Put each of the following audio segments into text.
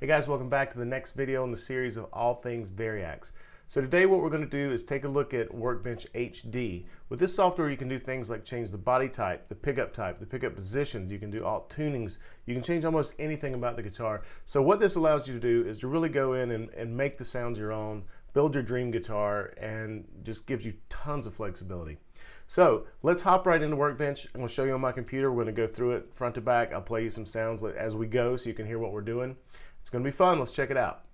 Hey guys, welcome back to the next video in the series of all things Variax. So today what we're going to do is take a look at Workbench HD. With this software you can do things like change the body type, the pickup positions, you can do alt tunings, you can change almost anything about the guitar. So what this allows you to do is to really go in and make the sounds your own, build your dream guitar, and just gives you tons of flexibility. So let's hop right into Workbench. I'm going to show you on my computer. We're going to go through it front to back. I'll play you some sounds as we go so you can hear what we're doing. It's going to be fun. Let's check it out.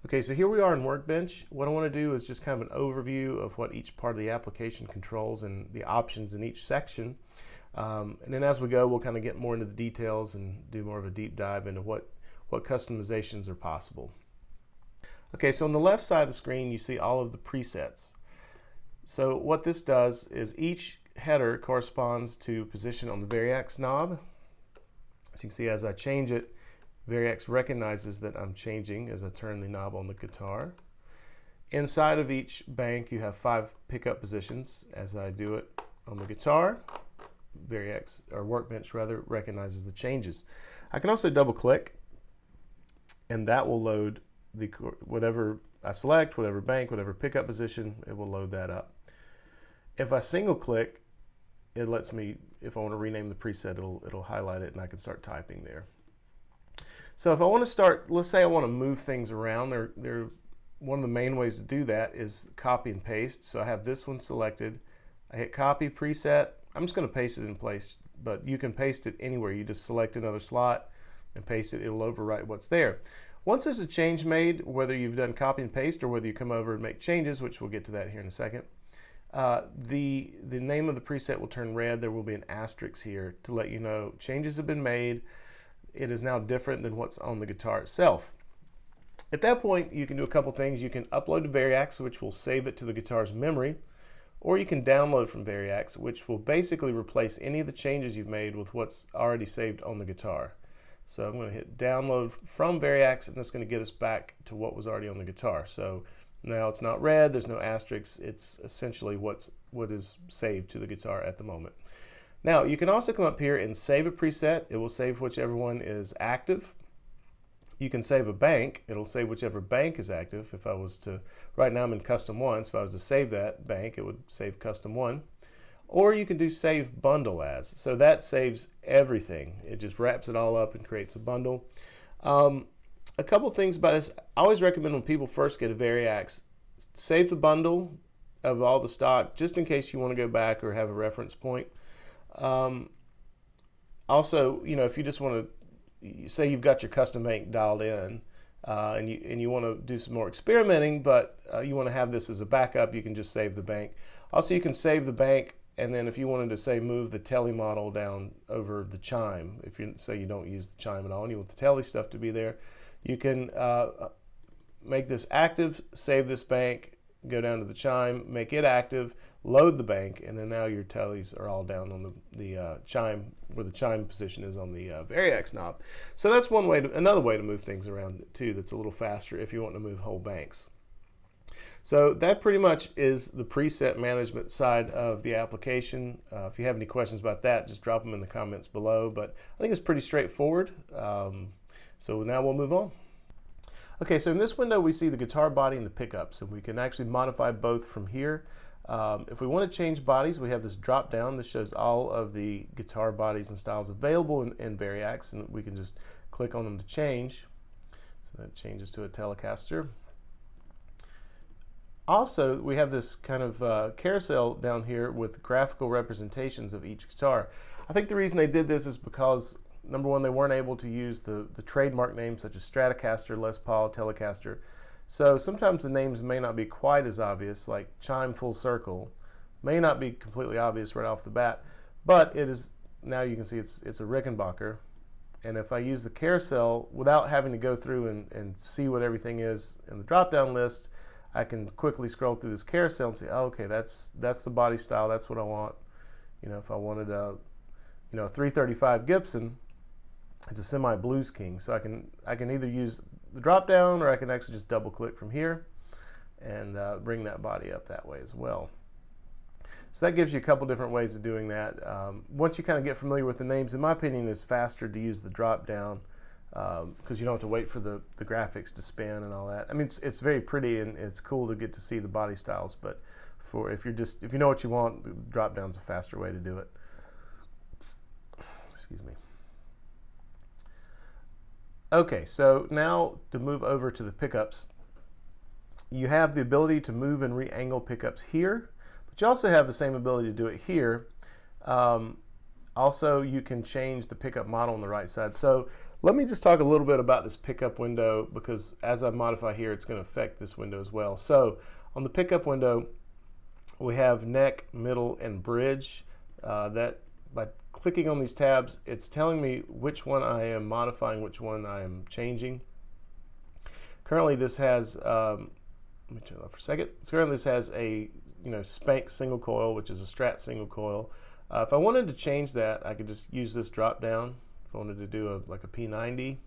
Okay, so here we are in Workbench. What I want to do is just kind of an overview of what each part of the application controls and the options in each section. And then as we go, we'll kind of get more into the details and do more of a deep dive into what customizations are possible. Okay, so on the left side of the screen, you see all of the presets. So what this does is each header corresponds to position on the Variax knob. As you can see, as I change it, Variax recognizes that I'm changing as I turn the knob on the guitar. Inside of each bank, you have 5 pickup positions. As I do it on the guitar, Variax, or Workbench rather, recognizes the changes. I can also double click, and that will load whatever I select, whatever bank, whatever pickup position, it will load that up. If I single click, it lets me, if I want to rename the preset, it'll highlight it and I can start typing there. So if I want to start, let's say I want to move things around, one of the main ways to do that is copy and paste. So I have this one selected, I hit copy preset, I'm just going to paste it in place, but you can paste it anywhere. You just select another slot and paste it, it'll overwrite what's there. Once there's a change made, whether you've done copy and paste or whether you come over and make changes, which we'll get to that here in a second, the name of the preset will turn red. There will be an asterisk here to let you know changes have been made. It is now different than what's on the guitar itself. At that point, you can do a couple things. You can upload to Variax, which will save it to the guitar's memory, or you can download from Variax, which will basically replace any of the changes you've made with what's already saved on the guitar. So I'm going to hit download from Variax, and that's going to get us back to what was already on the guitar. So now it's not red, there's no asterisks, it's essentially what is saved to the guitar at the moment. Now you can also come up here and save a preset. It will save whichever one is active. You can save a bank. It'll save whichever bank is active. If I was to, right now I'm in custom 1, so if I was to save that bank, it would save custom 1. Or you can do save bundle as. So that saves everything. It just wraps it all up and creates a bundle. A couple things about this. I always recommend when people first get a Variax, save the bundle of all the stock just in case you want to go back or have a reference point. Also, you know, if you just want to, say you've got your custom bank dialed in and you want to do some more experimenting, but you want to have this as a backup, you can just save the bank. Also, you can save the bank, and then if you wanted to, say, move the tele model down over the chime, if you say you don't use the chime at all and you want the tele stuff to be there, you can make this active, save this bank, go down to the chime, make it active, load the bank, and then now your teles are all down on the chime, where the chime position is on the Variax knob. So that's one way, another way to move things around too that's a little faster if you want to move whole banks. So that pretty much is the preset management side of the application. If you have any questions about that, just drop them in the comments below, but I think it's pretty straightforward. So now we'll move on. Okay, so in this window we see the guitar body and the pickups, and we can actually modify both from here. If we want to change bodies, we have this drop down. This shows all of the guitar bodies and styles available in Variax, and we can just click on them to change. So that changes to a Telecaster. Also, we have this kind of carousel down here with graphical representations of each guitar. I think the reason they did this is because, number one, they weren't able to use the trademark names such as Stratocaster, Les Paul, Telecaster. So sometimes the names may not be quite as obvious, like Chime Full Circle may not be completely obvious right off the bat, but it is, now you can see it's a Rickenbacker. And if I use the carousel without having to go through and see what everything is in the drop-down list, I can quickly scroll through this carousel and say, oh, okay, that's the body style, that's what I want. You know, if I wanted a 335 Gibson, it's a semi Blues King, so I can either use the drop down or I can actually just double click from here and bring that body up that way as well. So that gives you a couple different ways of doing that. Once you kind of get familiar with the names, in my opinion, it's faster to use the drop down because you don't have to wait for the graphics to spin and all that. I mean, it's very pretty and it's cool to get to see the body styles, but if you know what you want, the drop down's a faster way to do it. Excuse me. Okay, so now to move over to the pickups, you have the ability to move and re-angle pickups here, but you also have the same ability to do it here. Also, you can change the pickup model on the right side. So let me just talk a little bit about this pickup window, because as I modify here, it's going to affect this window as well. So on the pickup window, we have neck, middle, and bridge. That by clicking on these tabs, it's telling me which one I am modifying, which one I am changing. Currently, this has let me turn it off for a second. So currently, this has a Spank single coil, which is a Strat single coil. If I wanted to change that, I could just use this drop down. If I wanted to do like a P90,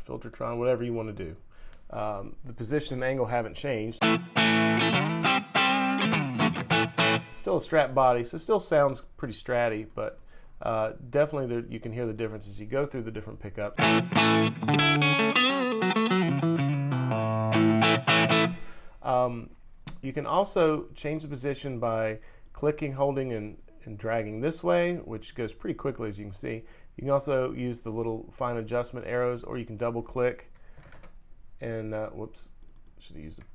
Filtertron, whatever you want to do. The position and angle haven't changed. Still a Strat body, so it still sounds pretty Stratty, but definitely you can hear the difference as you go through the different pickups. You can also change the position by clicking, holding, and dragging this way, which goes pretty quickly, as you can see. You can also use the little fine adjustment arrows, or you can double click and whoops, should have used it.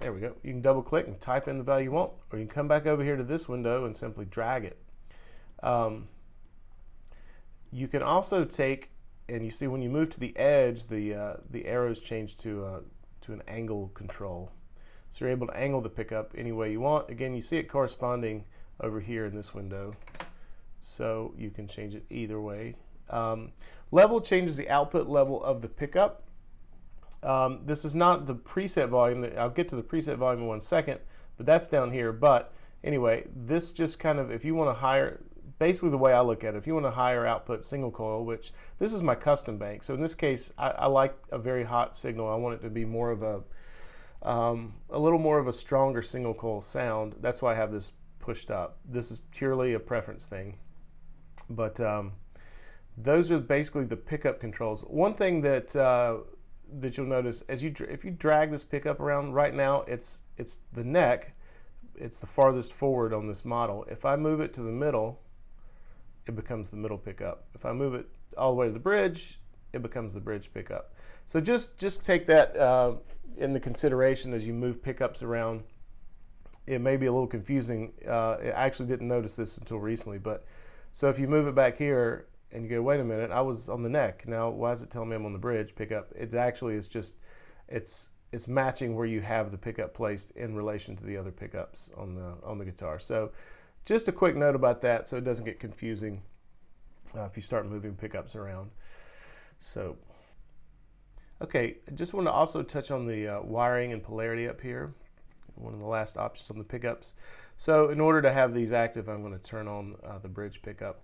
There we go. You can double click and type in the value you want, or you can come back over here to this window and simply drag it. You can also take, and you see when you move to the edge, the arrows change to an angle control. So you're able to angle the pickup any way you want. Again, you see it corresponding over here in this window, so you can change it either way. Level changes the output level of the pickup. This is not the preset volume. I'll get to the preset volume in 1 second, but that's down here. But anyway, this just kind of, if you want to higher, basically the way I look at it, if you want a higher output single coil, which this is my custom bank. So in this case, I like a very hot signal. I want it to be more of a little more of a stronger single coil sound. That's why I have this pushed up. This is purely a preference thing. But those are basically the pickup controls. One thing that that you'll notice if you drag this pickup around, right now it's the neck, it's the farthest forward on this model. If I move it to the middle, it becomes the middle pickup. If I move it all the way to the bridge, it becomes the bridge pickup. So just take that into consideration as you move pickups around. It may be a little confusing. I actually didn't notice this until recently, but so if you move it back here and you go, wait a minute, I was on the neck. Now why is it telling me I'm on the bridge pickup? It actually is just it's matching where you have the pickup placed in relation to the other pickups on the guitar. So just a quick note about that, so it doesn't get confusing if you start moving pickups around. So okay, I just want to also touch on the wiring and polarity up here, one of the last options on the pickups. So in order to have these active, I'm going to turn on the bridge pickup.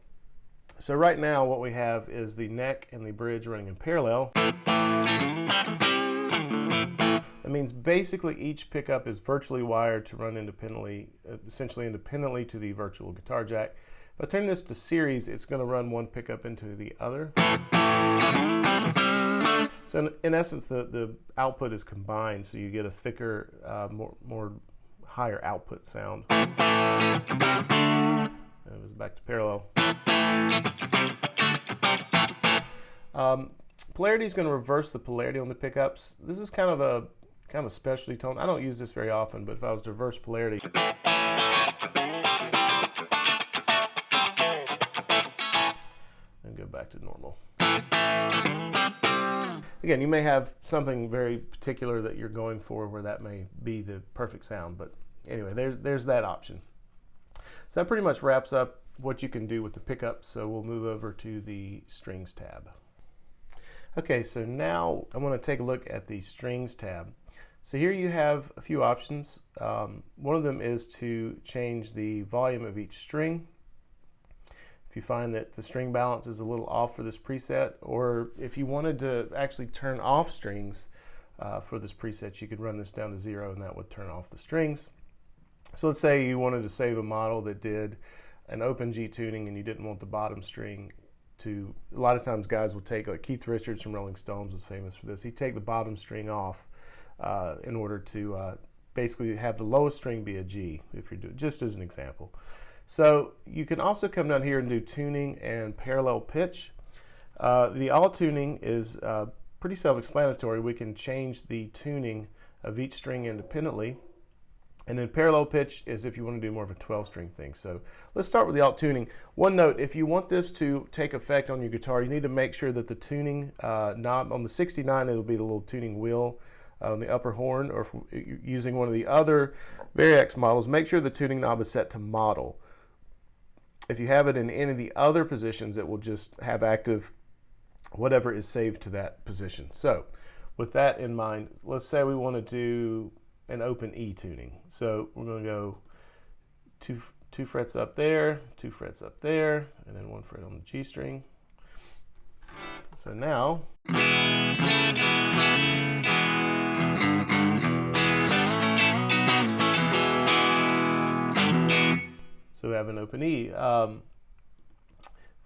So right now what we have is the neck and the bridge running in parallel. That means basically each pickup is virtually wired to run independently, essentially independently to the virtual guitar jack. If I turn this to series, it's going to run one pickup into the other. So in essence, the output is combined, so you get a thicker, more higher output sound. And it was back to parallel. Polarity is going to reverse the polarity on the pickups. This is kind of a specialty tone. I don't use this very often, but if I was to reverse polarity, and go back to normal. Again, you may have something very particular that you're going for where that may be the perfect sound, but anyway, there's that option. So that pretty much wraps up what you can do with the pickup, so we'll move over to the strings tab. Okay, so now I want to take a look at the strings tab. So here you have a few options. One of them is to change the volume of each string. If you find that the string balance is a little off for this preset, or if you wanted to actually turn off strings for this preset, you could run this down to 0 and that would turn off the strings. So let's say you wanted to save a model that did an open G tuning and you didn't want the bottom string a lot of times guys will take, like Keith Richards from Rolling Stones was famous for this. He'd take the bottom string off in order to basically have the lowest string be a G, if you're doing, just as an example. So you can also come down here and do tuning and parallel pitch. The all tuning is pretty self-explanatory. We can change the tuning of each string independently. And then parallel pitch is if you want to do more of a 12-string thing. So let's start with the alt tuning. One note, if you want this to take effect on your guitar, you need to make sure that the tuning knob, on the 69, it'll be the little tuning wheel on the upper horn, or if you're using one of the other Variax models, make sure the tuning knob is set to model. If you have it in any of the other positions, it will just have active whatever is saved to that position. So with that in mind, let's say we want to do an open E tuning. So we're going to go two frets up there, 2 frets up there, and then 1 fret on the G string. So now we have an open E. If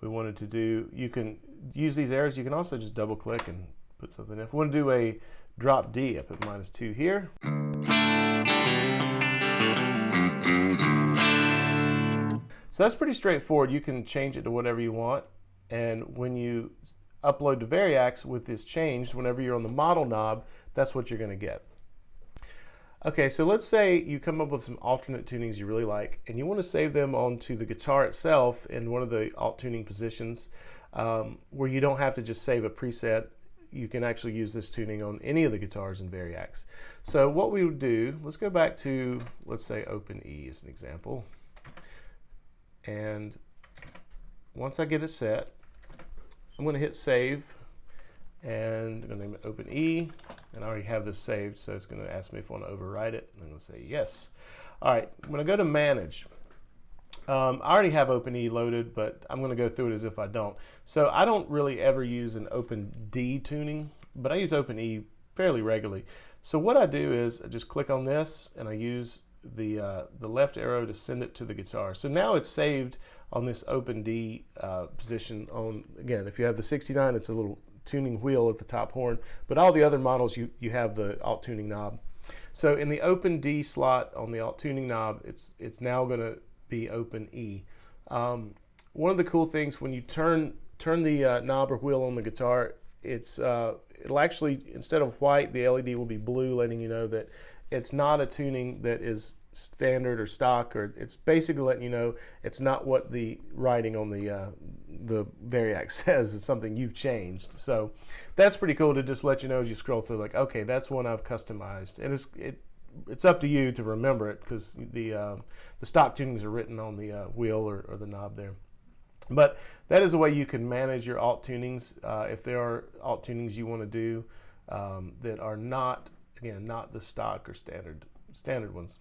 we wanted to do, you can use these arrows. You can also just double click and put something in. If we want to do a drop D, I put -2 here. So that's pretty straightforward. You can change it to whatever you want. And when you upload to Variax with this changed, whenever you're on the model knob, that's what you're going to get. Okay, so let's say you come up with some alternate tunings you really like, and you want to save them onto the guitar itself in one of the alt tuning positions, where you don't have to just save a preset. You can actually use this tuning on any of the guitars in Variax. So what we would do, let's go back to, let's say open E as an example. And once I get it set, I'm going to hit save, and I'm going to name it open E, and I already have this saved, so it's going to ask me if I want to overwrite it, and I'm going to say yes. All right, when I go to manage, I already have open E loaded, but I'm going to go through it as if I don't. So I don't really ever use an open D tuning, but I use open E fairly regularly. So what I do is I just click on this, and I use the left arrow to send it to the guitar. So now it's saved on this open D position. On, again, if you have the 69, it's a little tuning wheel at the top horn, but all the other models you have the alt tuning knob. So in the open D slot on the alt tuning knob, it's now going to be open E. One of the cool things when you turn the knob or wheel on the guitar, it'll actually, instead of white, the LED will be blue, letting you know that it's not a tuning that is standard or stock, or it's basically letting you know it's not what the writing on the Variax says. It's something you've changed. So that's pretty cool to just let you know as you scroll through, like, okay, that's one I've customized. And it's up to you to remember it, because the stock tunings are written on the wheel or the knob there. But that is a way you can manage your alt tunings. If there are alt tunings you want to do that are not, again, not the stock or standard ones.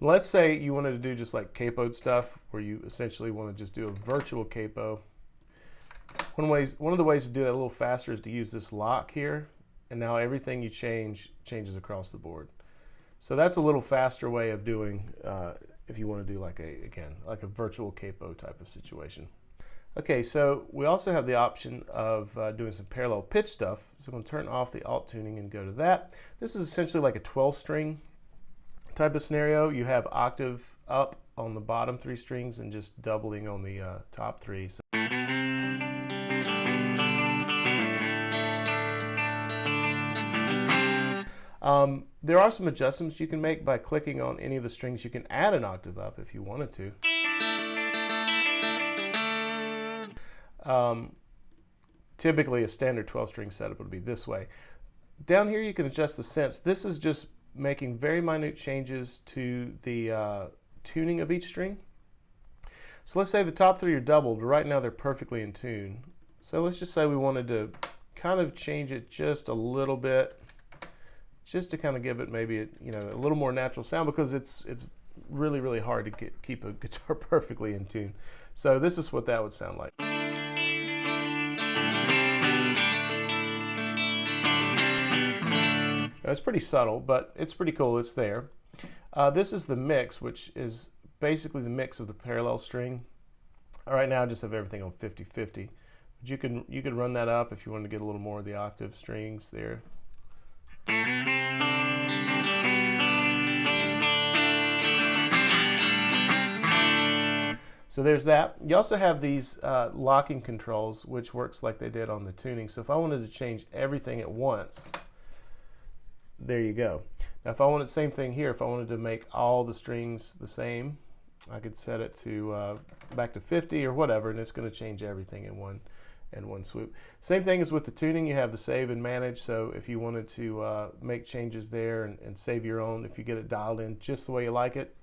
Let's say you wanted to do just like capoed stuff, where you essentially want to just do a virtual capo. One of the ways to do that a little faster is to use this lock here, and now everything you changes across the board. So that's a little faster way of doing if you want to do like a virtual capo type of situation. Okay, so we also have the option of doing some parallel pitch stuff. So I'm going to turn off the alt tuning and go to that. This is essentially like a 12-string type of scenario. You have octave up on the bottom 3 strings and just doubling on the top 3. So there are some adjustments you can make by clicking on any of the strings. You can add an octave up if you wanted to. Typically a standard 12-string setup would be this way. Down here you can adjust the sense. This is just making very minute changes to the tuning of each string. So let's say the top 3 are doubled. Right now they're perfectly in tune. So let's just say we wanted to kind of change it just a little bit, just to kind of give it maybe a little more natural sound, because it's really, really hard to keep a guitar perfectly in tune. So this is what that would sound like. It's pretty subtle, but it's pretty cool. It's there. This is the mix, which is basically the mix of the parallel string. Right now I just have everything on 50-50. But you could run that up if you wanted to get a little more of the octave strings there. So there's that. You also have these locking controls, which works like they did on the tuning. So if I wanted to change everything at once, there you go. Now if I wanted the same thing here, if I wanted to make all the strings the same, I could set it to back to 50 or whatever, and it's going to change everything in one swoop. Same thing as with the tuning. You have the save and manage. So if you wanted to make changes there and save your own, if you get it dialed in just the way you like it,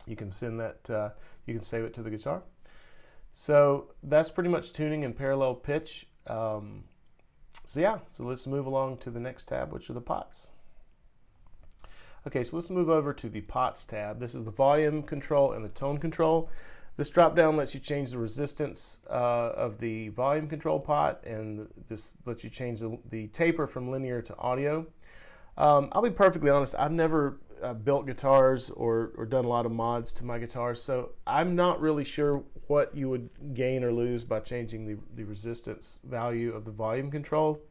you can send that. You can save it to the guitar. So that's pretty much tuning and parallel pitch. So yeah, so let's move along to the next tab, which are the pots. Okay, so let's move over to the pots tab. This is the volume control and the tone control. This drop down lets you change the resistance of the volume control pot, and this lets you change the taper from linear to audio. I'll be perfectly honest, I've never built guitars or done a lot of mods to my guitars, so I'm not really sure what you would gain or lose by changing the resistance value of the volume control.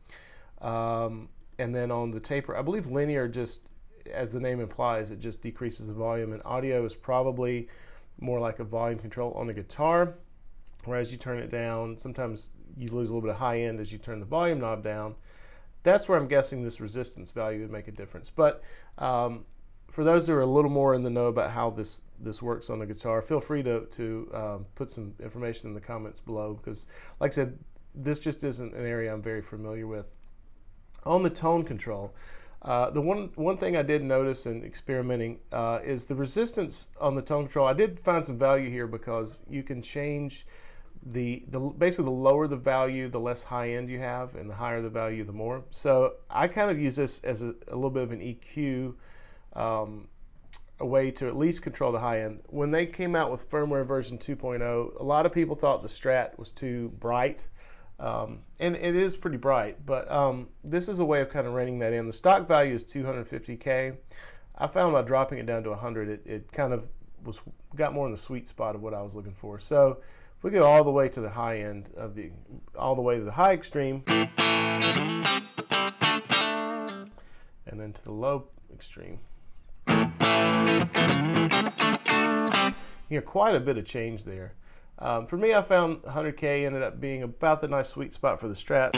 And then on the taper, I believe linear, just as the name implies, it just decreases the volume, and audio is probably more like a volume control on the guitar, whereas you turn it down, sometimes you lose a little bit of high end as you turn the volume knob down. That's where I'm guessing this resistance value would make a difference. But for those who are a little more in the know about how this works on the guitar, feel free to put some information in the comments below, because like I said, this just isn't an area I'm very familiar with. On the tone control, the one thing I did notice in experimenting is the resistance on the tone control. I did find some value here because you can change basically the lower the value, the less high end you have, and the higher the value, the more. So I kind of use this as a little bit of an EQ, a way to at least control the high end. When they came out with firmware version 2.0, a lot of people thought the Strat was too bright. And it is pretty bright, but this is a way of kind of reining that in. The stock value is 250K. I found by dropping it down to 100, it kind of got more in the sweet spot of what I was looking for. So if we go all the way to the high end of all the way to the high extreme, and then to the low extreme, you hear quite a bit of change there. For me, I found 100K ended up being about the nice sweet spot for the Strat.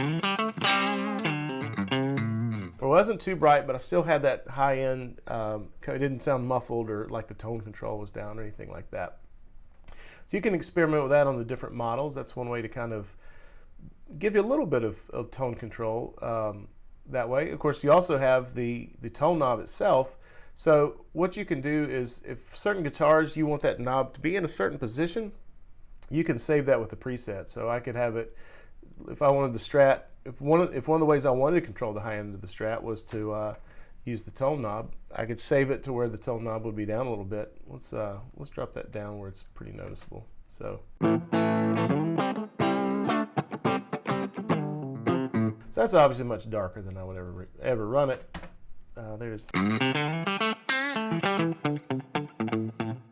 It wasn't too bright, but I still had that high end. It didn't sound muffled or like the tone control was down or anything like that. So you can experiment with that on the different models. That's one way to kind of give you a little bit of tone control that way. Of course, you also have the tone knob itself. So what you can do is, if certain guitars you want that knob to be in a certain position, you can save that with the preset. So I could have it, if I wanted the Strat, if one of the ways I wanted to control the high end of the Strat was to use the tone knob, I could save it to where the tone knob would be down a little bit. Let's drop that down where it's pretty noticeable. So that's obviously much darker than I would ever run it.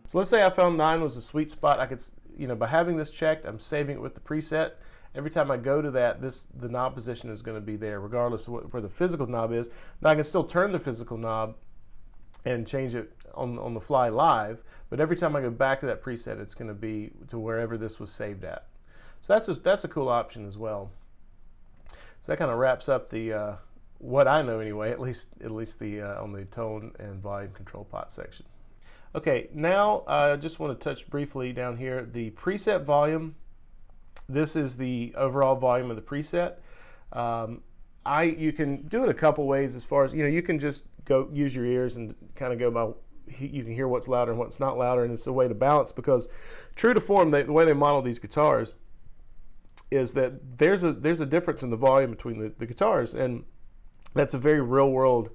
So let's say I found 9 was a sweet spot. I could, by having this checked, I'm saving it with the preset. Every time I go to that, the knob position is going to be there, regardless of where the physical knob is. Now I can still turn the physical knob and change it on the fly live, but every time I go back to that preset, it's going to be to wherever this was saved at. So that's a cool option as well. So that kind of wraps up the what I know anyway, at least the on the tone and volume control pot section. Okay, now I just want to touch briefly down here the preset volume. This is the overall volume of the preset. You can do it a couple ways, as far as you can just go use your ears and kind of go by. You can hear what's louder and what's not louder, and it's a way to balance, because true to form, the way they model these guitars is that there's a difference in the volume between the guitars, and that's a very real world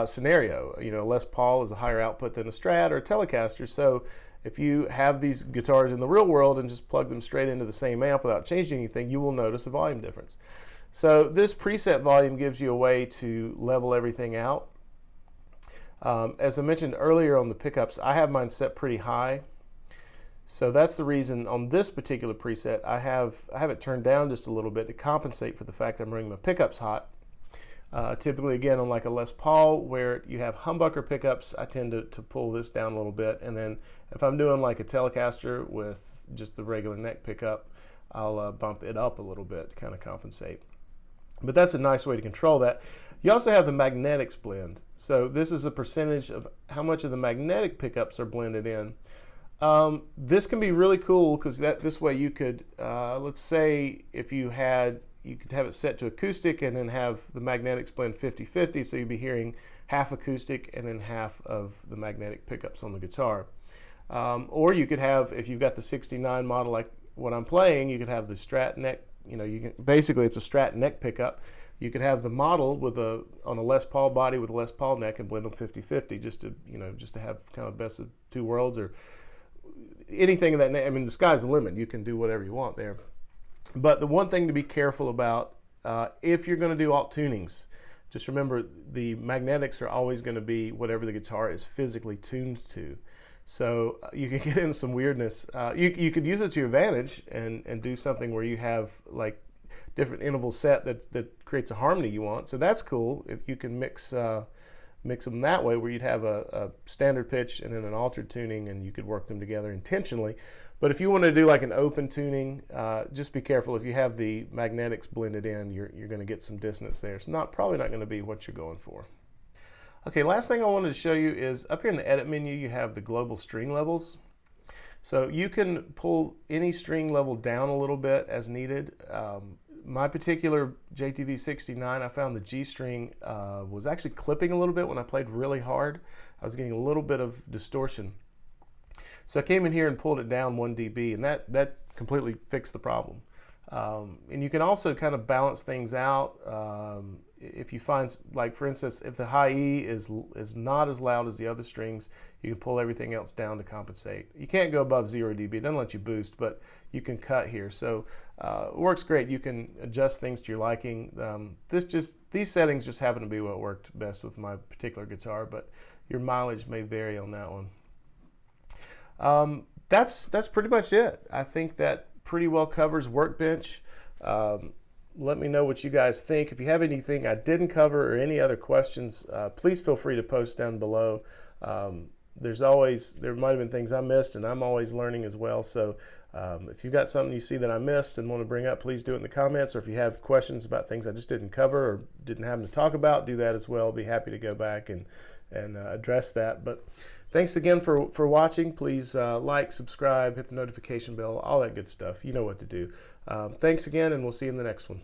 scenario. Les Paul is a higher output than a Strat or a Telecaster, so if you have these guitars in the real world and just plug them straight into the same amp without changing anything, you will notice a volume difference. So this preset volume gives you a way to level everything out. As I mentioned earlier on the pickups, I have mine set pretty high. So that's the reason on this particular preset I have it turned down just a little bit to compensate for the fact I'm running my pickups hot. Typically, again, on like a Les Paul where you have humbucker pickups, I tend to pull this down a little bit. And then if I'm doing like a Telecaster with just the regular neck pickup, I'll bump it up a little bit to kind of compensate. But that's a nice way to control that. You also have the magnetics blend. So this is a percentage of how much of the magnetic pickups are blended in. This can be really cool because this way you could, let's say if you could have it set to acoustic and then have the magnetics blend 50-50, so you'd be hearing half acoustic and then half of the magnetic pickups on the guitar. Or you could have, if you've got the 69 model like what I'm playing, you could have the Strat neck, basically it's a Strat neck pickup. You could have the model on a Les Paul body with a Les Paul neck and blend them 50-50 just to have kind of best of two worlds, or anything of that. I mean, the sky's the limit. You can do whatever you want there. But the one thing to be careful about, if you're going to do alt tunings, just remember the magnetics are always going to be whatever the guitar is physically tuned to. So you can get into some weirdness. You could use it to your advantage and do something where you have like different interval set that creates a harmony you want. So that's cool if you can mix them that way, where you'd have a standard pitch and then an altered tuning, and you could work them together intentionally. But if you want to do like an open tuning, just be careful. If you have the magnetics blended in, you're going to get some dissonance there. It's probably not going to be what you're going for. Okay, last thing I wanted to show you is up here in the edit menu, you have the global string levels. So you can pull any string level down a little bit as needed. My particular JTV 69, I found the G string was actually clipping a little bit when I played really hard. I was getting a little bit of distortion. So I came in here and pulled it down 1 dB, and that completely fixed the problem. And you can also kind of balance things out. If you find, like for instance, if the high E is not as loud as the other strings, you can pull everything else down to compensate. You can't go above 0 dB. It doesn't let you boost, but you can cut here. So it works great. You can adjust things to your liking. These settings just happen to be what worked best with my particular guitar, but your mileage may vary on that one. That's pretty much it. I think that pretty well covers Workbench. Let me know what you guys think. If you have anything I didn't cover or any other questions, please feel free to post down below. There might have been things I missed, and I'm always learning as well. So if you've got something you see that I missed and want to bring up, please do it in the comments. Or if you have questions about things I just didn't cover or didn't happen to talk about, do that as well. I'll be happy to go back and address that. But thanks again for watching. Please like, subscribe, hit the notification bell, all that good stuff. You know what to do. Thanks again, and we'll see you in the next one.